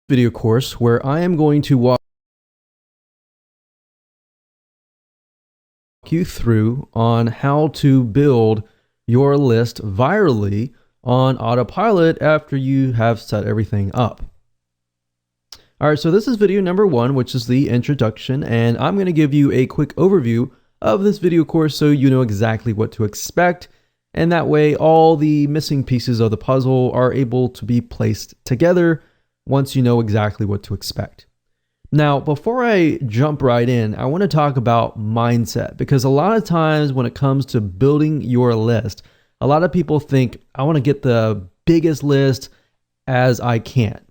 Video course where I am going to walk you through on how to build your list virally on autopilot after you have set everything up. All right, so this is video number 1, which is the introduction, and I'm going to give you a quick overview of this video course so you know exactly what to expect, and that way all the missing pieces of the puzzle are able to be placed together once you know exactly what to expect. Now, before I jump right in, I want to talk about mindset, because a lot of times when it comes to building your list, a lot of people think, I want to get the biggest list as I can.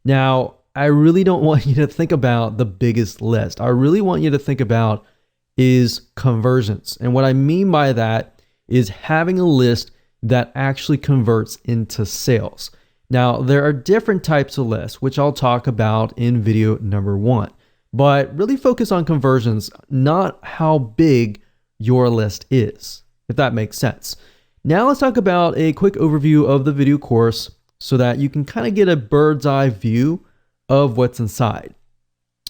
Now, I really don't want you to think about the biggest list. I really want you to think about is conversions. And what I mean by that is having a list that actually converts into sales. Now, there are different types of lists, which I'll talk about in video number 1, but really focus on conversions, not how big your list is, if that makes sense. Now let's talk about a quick overview of the video course so that you can kind of get a bird's eye view of what's inside.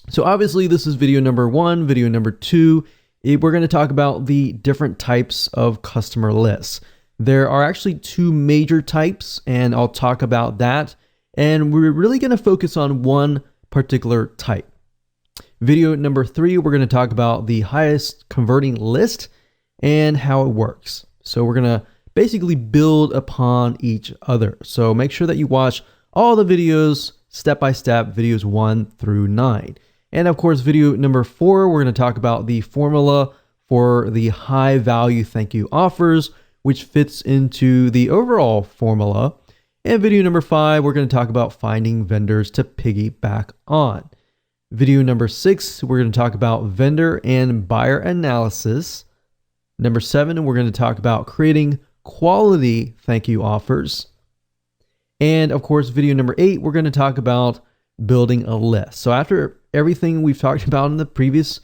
So obviously this is video number 1, video number 2, we're going to talk about the different types of customer lists. There are actually 2 major types, and I'll talk about that. And we're really going to focus on one particular type. Video number 3, we're going to talk about the highest converting list and how it works. So we're going to basically build upon each other. So make sure that you watch all the videos step by step, videos 1 through 9. And of course, video number 4, we're going to talk about the formula for the high value thank you offers, which fits into the overall formula. And video number 5, we're going to talk about finding vendors to piggyback on. Video number 6, we're going to talk about vendor and buyer analysis. Number 7, we're going to talk about creating quality thank you offers. And of course, video number 8, we're going to talk about building a list. So after everything we've talked about in the previous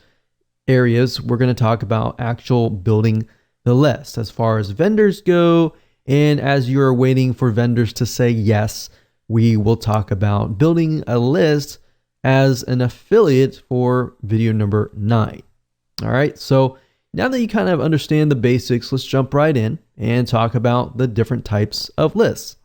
areas, we're going to talk about actual building the list as far as vendors go. And as you're waiting for vendors to say yes, we will talk about building a list as an affiliate for video number 9. All right, so now that you kind of understand the basics, let's jump right in and talk about the different types of lists.